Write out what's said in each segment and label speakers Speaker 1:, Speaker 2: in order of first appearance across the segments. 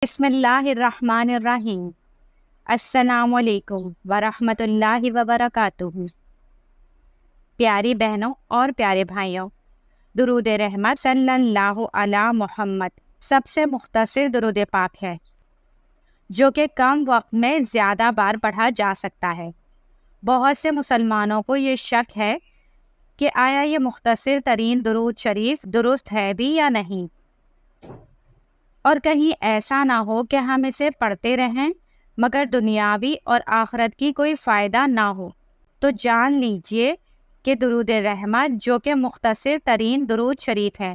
Speaker 1: بسم اللہ الرحمن الرحیم۔ السلام علیکم ورحمۃ اللہ وبرکاتہ۔ پیاری بہنوں اور پیارے بھائیوں، درود رحمت صلی اللہ علی محمد سب سے مختصر درود پاک ہے جو کہ کم وقت میں زیادہ بار پڑھا جا سکتا ہے۔ بہت سے مسلمانوں کو یہ شک ہے کہ آیا یہ مختصر ترین درود شریف درست ہے بھی یا نہیں، اور کہیں ایسا نہ ہو کہ ہم اسے پڑھتے رہیں مگر دنیاوی اور آخرت کی کوئی فائدہ نہ ہو۔ تو جان لیجئے کہ درود رحمت جو کہ مختصر ترین درود شریف ہے،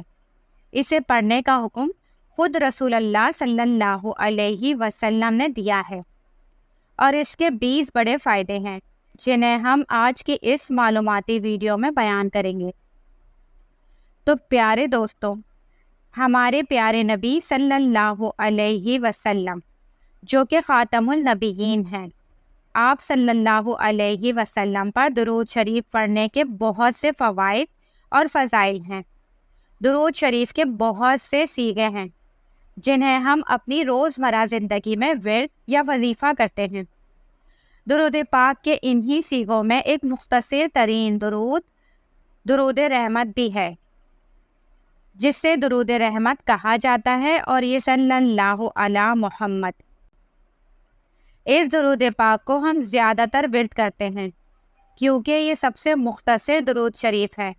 Speaker 1: اسے پڑھنے کا حکم خود رسول اللہ صلی اللہ علیہ وسلم نے دیا ہے، اور اس کے 20 بڑے فائدے ہیں جنہیں ہم آج کی اس معلوماتی ویڈیو میں بیان کریں گے۔ تو پیارے دوستوں، ہمارے پیارے نبی صلی اللہ علیہ وسلم جو کہ خاتم النبیین ہیں، آپ صلی اللہ علیہ وسلم پر درود شریف پڑھنے کے بہت سے فوائد اور فضائل ہیں۔ درود شریف کے بہت سے صیغے ہیں جنہیں ہم اپنی روزمرہ زندگی میں ورد یا وظیفہ کرتے ہیں۔ درود پاک کے انہی صیغوں میں ایک مختصر ترین درود رحمت بھی ہے، جس سے درود رحمت کہا جاتا ہے، اور یہ صلی اللہ علی محمد۔ اس درود پاک کو ہم زیادہ تر ورد کرتے ہیں کیونکہ یہ سب سے مختصر درود شریف ہے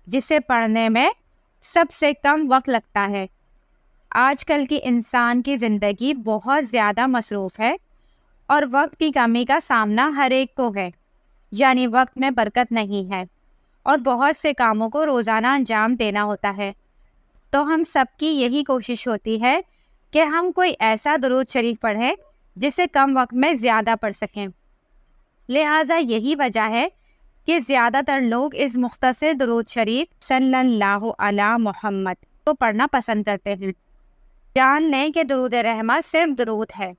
Speaker 1: جسے پڑھنے میں سب سے کم وقت لگتا ہے۔ آج کل کی انسان کی زندگی بہت زیادہ مصروف ہے اور وقت کی کمی کا سامنا ہر ایک کو ہے، یعنی وقت میں برکت نہیں ہے اور بہت سے کاموں کو روزانہ انجام دینا ہوتا ہے۔ تو ہم سب کی یہی کوشش ہوتی ہے کہ ہم کوئی ایسا درود شریف پڑھیں جسے کم وقت میں زیادہ پڑھ سکیں۔ لہٰذا یہی وجہ ہے کہ زیادہ تر لوگ اس مختصر درود شریف صلی اللہ علی محمد کو پڑھنا پسند کرتے ہیں۔ جان لیں کہ درود رحمت صرف درود ہے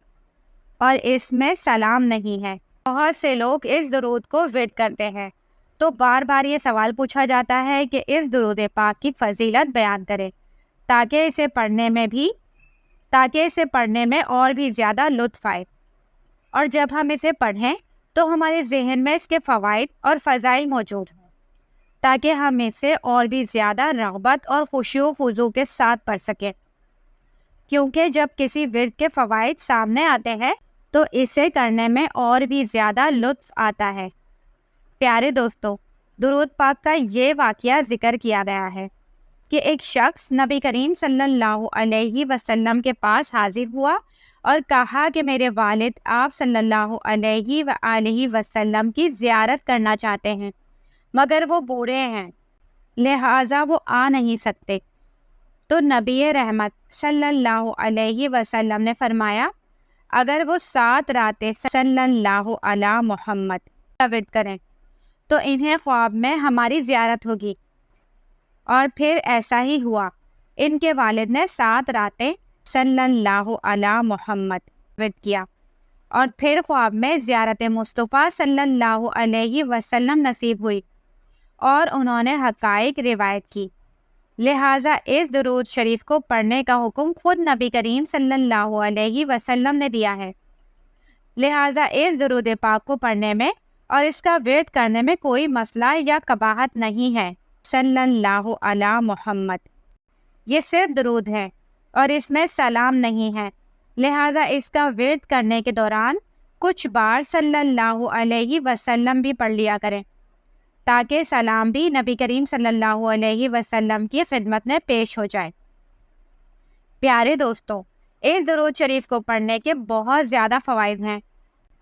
Speaker 1: اور اس میں سلام نہیں ہے۔ بہت سے لوگ اس درود کو ورد کرتے ہیں، تو بار بار یہ سوال پوچھا جاتا ہے کہ اس درود پاک کی فضیلت بیان کریں تاکہ اسے پڑھنے میں اور بھی زیادہ لطف آئے، اور جب ہم اسے پڑھیں تو ہمارے ذہن میں اس کے فوائد اور فضائل موجود ہوں تاکہ ہم اسے اور بھی زیادہ رغبت اور خوشی و خضوع کے ساتھ پڑھ سکیں، کیونکہ جب کسی ورد کے فوائد سامنے آتے ہیں تو اسے کرنے میں اور بھی زیادہ لطف آتا ہے۔ پیارے دوستوں، درود پاک کا یہ واقعہ ذکر کیا گیا ہے کہ ایک شخص نبی کریم صلی اللہ علیہ وسلم کے پاس حاضر ہوا اور کہا کہ میرے والد آپ صلی اللہ علیہ وآلہ وسلم کی زیارت کرنا چاہتے ہیں مگر وہ بوڑھے ہیں، لہٰذا وہ آ نہیں سکتے۔ تو نبی رحمت صلی اللہ علیہ وسلم نے فرمایا، اگر وہ 7 راتیں صلی اللہ علی محمد ورد کریں تو انہیں خواب میں ہماری زیارت ہوگی۔ اور پھر ایسا ہی ہوا، ان کے والد نے 7 راتیں صلی اللہ علی محمد ورد کیا، اور پھر خواب میں زیارت مصطفیٰ صلی اللہ علیہ وسلم نصیب ہوئی اور انہوں نے حقائق روایت کی۔ لہٰذا اس درود شریف کو پڑھنے کا حکم خود نبی کریم صلی اللہ علیہ وسلم نے دیا ہے۔ لہٰذا اس درود پاک کو پڑھنے میں اور اس کا ورد کرنے میں کوئی مسئلہ یا قباحت نہیں ہے۔ صلی اللہ علی محمد، یہ صرف درود ہے اور اس میں سلام نہیں ہے، لہذا اس کا ورد کرنے کے دوران کچھ بار صلی اللہ علیہ وسلم بھی پڑھ لیا کریں تاکہ سلام بھی نبی کریم صلی اللہ علیہ وسلم کی خدمت میں پیش ہو جائے۔ پیارے دوستوں، اس درود شریف کو پڑھنے کے بہت زیادہ فوائد ہیں،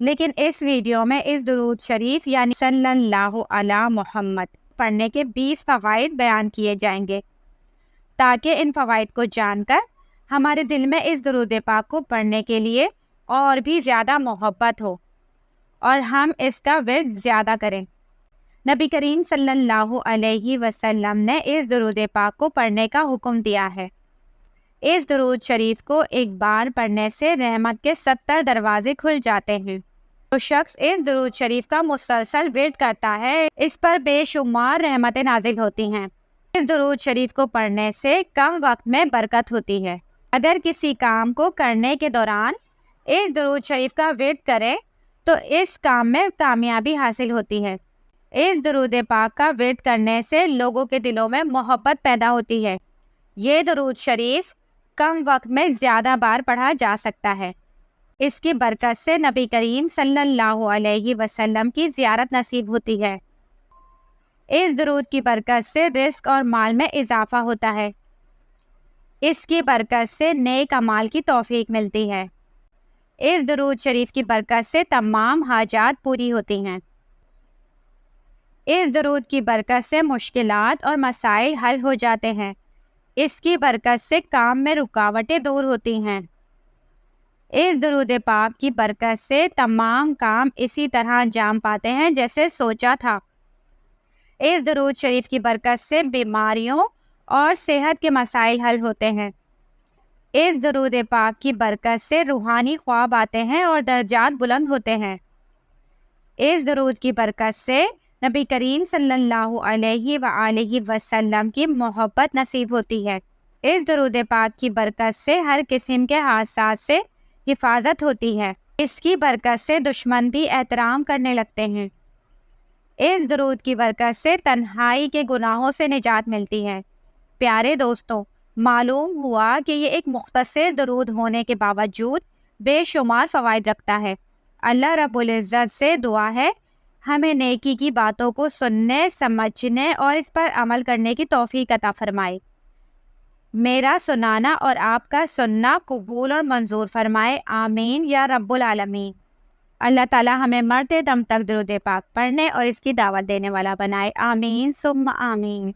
Speaker 1: لیکن اس ویڈیو میں اس درود شریف یعنی صلی اللہ علی محمد پڑھنے کے 20 فوائد بیان کیے جائیں گے تاکہ ان فوائد کو جان کر ہمارے دل میں اس درود پاک کو پڑھنے کے لیے اور بھی زیادہ محبت ہو اور ہم اس کا ورد زیادہ کریں۔ نبی کریم صلی اللہ علیہ وسلم نے اس درود پاک کو پڑھنے کا حکم دیا ہے۔ اس درود شریف کو ایک بار پڑھنے سے رحمت کے 70 دروازے کھل جاتے ہیں۔ جو شخص اس درود شریف کا مسلسل ورد کرتا ہے، اس پر بے شمار رحمتیں نازل ہوتی ہیں۔ اس درود شریف کو پڑھنے سے کم وقت میں برکت ہوتی ہے اگر کسی کام کو کرنے کے دوران اس درود شریف کا ورد کرے تو اس کام میں کامیابی حاصل ہوتی ہے۔ اس درود پاک کا ورد کرنے سے لوگوں کے دلوں میں محبت پیدا ہوتی ہے۔ یہ درود شریف کم وقت میں زیادہ بار پڑھا جا سکتا ہے۔ اس کی برکت سے نبی کریم صلی اللہ علیہ وسلم کی زیارت نصیب ہوتی ہے۔ اس درود کی برکت سے رزق اور مال میں اضافہ ہوتا ہے۔ اس کی برکت سے نیک اعمال کی توفیق ملتی ہے۔ اس درود شریف کی برکت سے تمام حاجات پوری ہوتی ہیں۔ اس درود کی برکت سے مشکلات اور مسائل حل ہو جاتے ہیں۔ اس کی برکت سے کام میں رکاوٹیں دور ہوتی ہیں۔ اس درود پاک کی برکت سے تمام کام اسی طرح انجام پاتے ہیں جیسے سوچا تھا۔ اس درود شریف کی برکت سے بیماریوں اور صحت کے مسائل حل ہوتے ہیں۔ اس درود پاک کی برکت سے روحانی خواب آتے ہیں اور درجات بلند ہوتے ہیں۔ اس درود کی برکت سے نبی کریم صلی اللہ علیہ وآلہ وسلم کی محبت نصیب ہوتی ہے۔ اس درود پاک کی برکت سے ہر قسم کے حادثات سے حفاظت ہوتی ہے۔ اس کی برکت سے دشمن بھی احترام کرنے لگتے ہیں۔ اس درود کی برکت سے تنہائی کے گناہوں سے نجات ملتی ہے۔ پیارے دوستوں، معلوم ہوا کہ یہ ایک مختصر درود ہونے کے باوجود بے شمار فوائد رکھتا ہے۔ اللہ رب العزت سے دعا ہے ہمیں نیکی کی باتوں کو سننے، سمجھنے اور اس پر عمل کرنے کی توفیق عطا فرمائے۔ میرا سنانا اور آپ کا سننا قبول اور منظور فرمائے، آمین یا رب العالمین۔ اللہ تعالیٰ ہمیں مرتے دم تک درود پاک پڑھنے اور اس کی دعوت دینے والا بنائے، آمین ثم آمین۔